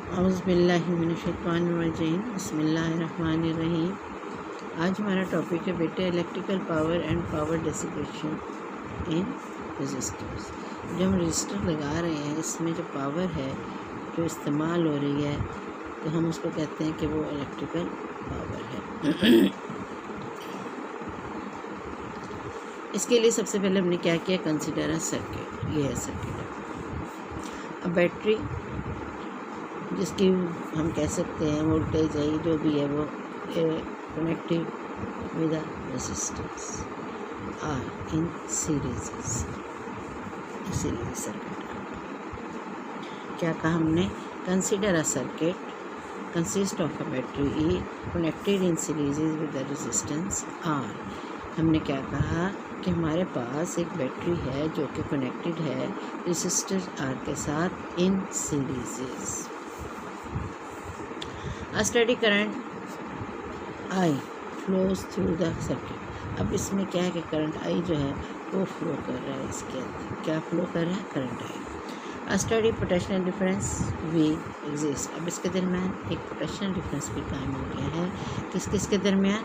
औज़ुबिल्लाहिमिनश्शैतानिर्रजीम बिस्मिल्लाहिर्रहमानिर्रहीम। आज हमारा टॉपिक है बेटे electrical power and power dissipation in resistors. जो हम रजिस्टर लगा रहे हैं इसमें जो पावर है जो इस्तेमाल हो रही है तो हम उसको कहते हैं कि वो इलेक्ट्रिकल पावर है। इसके लिए सबसे पहले हमने क्या किया, कंसीडर अ सर्किट। ये है सर्किट। अब बैटरी जिसकी हम कह सकते हैं वोल्टेज है जो भी है वो connected with the resistance R in series circuit. क्या कहा हमने, consider a circuit consist of a battery E connected in series with the resistance R. हमने क्या कहा कि हमारे पास एक बैटरी है जो कि कनेक्टेड है रेजिस्टर आर के साथ in series. A steady current I flows through the circuit। अब इसमें क्या है कि करंट I जो है वो फ्लो कर रहा है, इसके अंदर क्या फ्लो कर रहा है, current I। A steady potential difference V exist. अब इसके दरमियान एक पोटेंशियल डिफरेंस भी कायम हो गया है, किसके दरमियान,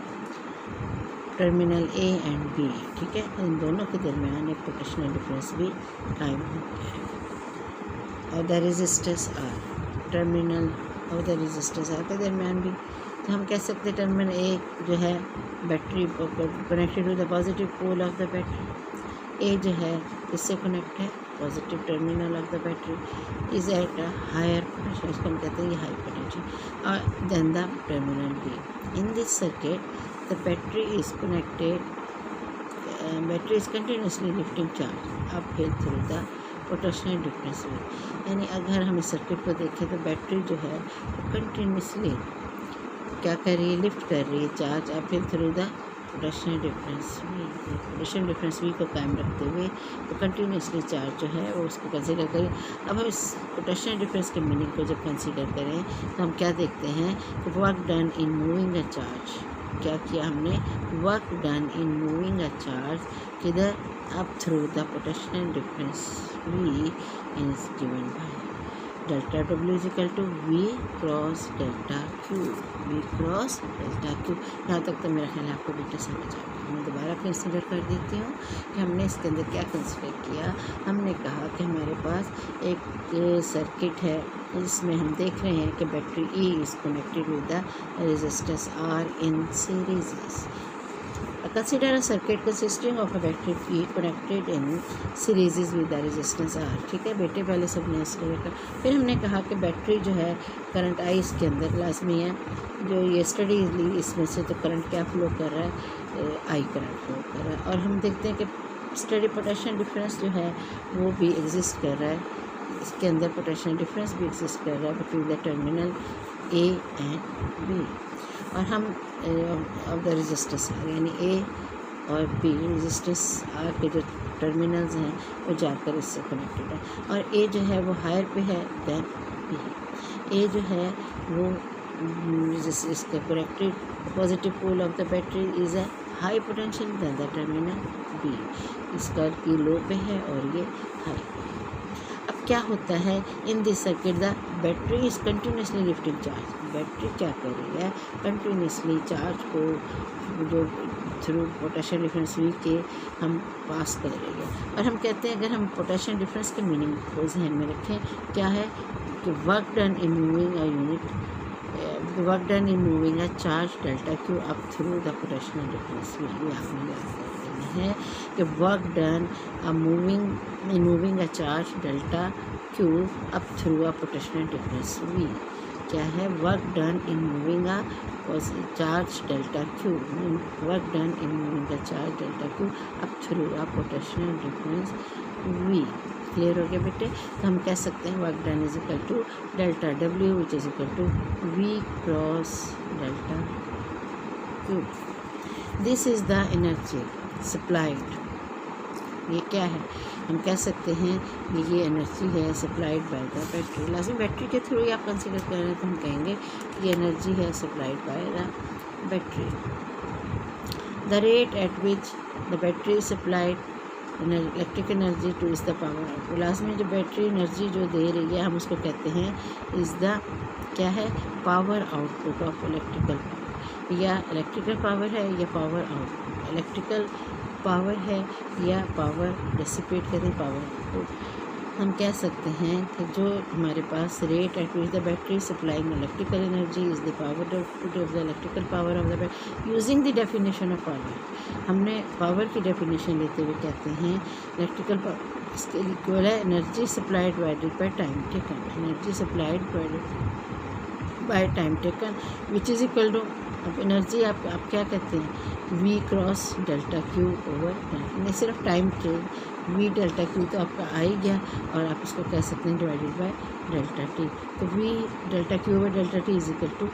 टर्मिनल A एंड B, ठीक है। इन दोनों के दरमियान एक पोटेंशियल डिफरेंस भी कायम हो गया है। और द रेजिस्टेंस आर, टर्मिनल और द रेजिस्टेंस आर के दरमियान भी, तो हम कह सकते हैं टर्मिनल ए जो है battery connected to the positive pole of the battery. A जो है इससे कनेक्ट है positive terminal of the battery is at a higher potential, इसको हम कहते हैं ये हाई पोटेंशियल, और then the terminal B. In this circuit the battery is connected, battery is continuously lifting charge up hill through the potential difference में। यानी अगर हम इस सर्किट को देखें तो बैटरी जो है वो कंटिन्यूसली क्या कर रही है, लिफ्ट कर रही है charge up hill through the potential difference V. Potential difference V को कायम रखते हुए तो कंटिन्यूसली चार्ज जो है वो उसको कंसीडर करें। अब हम इस पोटेंशियल डिफरेंस के मीनिंग को जब कंसीडर करें तो हम क्या देखते हैं कि work done in moving a charge. क्या किया हमने, work done in moving a charge किधर, up through the potential difference V is given by delta W is equal to V cross delta Q, V cross delta Q। यहाँ तक तो मेरा ख्याल आपको बेटा समझ आ गया। मैं दोबारा कंसिडर कर देती हूँ कि हमने इसके अंदर क्या कंसिडर किया। हमने कहा कि हमारे पास एक सर्किट है जिसमें हम देख रहे हैं कि battery E is connected with the resistance R in series. Consider a circuit consisting of a battery E connected in series with the resistance R। ठीक है बेटे, पहले सबने इसको देखा। फिर हमने कहा कि बैटरी जो है करंट I इसके अंदर लाजमी है, जो ये स्टडी ली इसमें से तो करंट क्या फ्लो कर रहा है, I करंट फ्लो कर रहा है। और हम देखते हैं कि स्टडी पोटेंशियल डिफरेंस जो है वो भी एग्जिस्ट कर रहा है, इसके अंदर पोटेंशियल डिफरेंस भी एग्जिस्ट कर रहा है between the terminal A and B। और हम ऑफ द रेजिस्टेंस आर यानी ए और बी रेजिस्टेंस आर के जो टर्मिनल्स हैं वो जाकर इससे कनेक्टेड है। और ए जो है वो हायर पे है देन बी। ए जो है वो इसका connected positive pole of the battery is a high potential then the terminal B. इसका की लो पे है और ये हाई। अब क्या होता है इन this circuit, the battery is continuously lifting charge. Battery क्या कर रही है, कंटिन्यूसली चार्ज को जो थ्रू पोटेंशियल डिफरेंस वी के हम पास कर रही है। और हम कहते हैं अगर हम पोटेंशियल डिफरेंस के मीनिंग को ध्यान में रखें, क्या है कि work done in moving a unit, work done in moving a charge delta Q up through the potential difference V. आपने याद करना है कि work done moving a charge delta Q up through a potential difference V. क्या है, work done in moving a charge delta Q, work done in moving a charge delta Q up through a potential difference V. Clear हो गया बेटे। तो हम कह सकते हैं work done is equal to delta W which is equal to V cross delta Q. This is the energy supplied. ये क्या है, हम कह सकते हैं ये एनर्जी है सप्लाइड बाय द बैटरी। लाजमी बैटरी के थ्रू ही आप कंसीडर कर रहे हैं तो हम कहेंगे ये एनर्जी है supplied by the battery. The rate at which the battery supplied electric energy two is the power output. Last में जो बैटरी एनर्जी जो दे रही है हम उसको कहते हैं इज़ द क्या है, power output of electrical power. या इलेक्ट्रिकल पावर है या पावर आउटपुट, इलेक्ट्रिकल पावर है या पावर डिसिपेट करते हैं पावर आउटपुट। हम कह सकते हैं कि जो हमारे पास rate at which the battery supplying electrical energy is the power output of the electrical power of the battery using the definition of power. हमने पावर की डेफिनेशन लेते हुए कहते हैं इलेक्ट्रिकल पावर इसके इक्वल है energy supplied divided by time taken, energy supplied by time taken which is equal to, अब energy आप क्या कहते हैं, V cross delta Q over time, नहीं सिर्फ टाइम के वी डेल्टा क्यू तो आपका आ ही गया और आप इसको कह सकते हैं डिवाइडेड बाय डेल्टा टी। तो V delta Q over delta T is equal to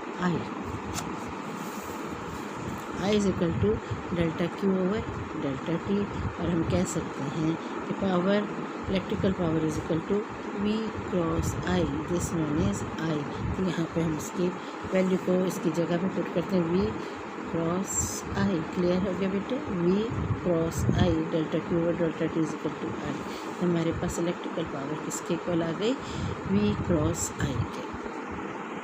I is equal to delta Q over delta T. और हम कह सकते हैं कि power electrical power is equal to V cross I, this known as I. तो यहाँ पे हम इसकी वैल्यू को इसकी जगह पे पुट करते हैं वी क्रॉस आई। क्लियर हो गया बेटे, V cross I delta Q over delta T is equal to I. हमारे पास इलेक्ट्रिकल पावर किसके इक्वल आ गई, वी क्रॉस आई के।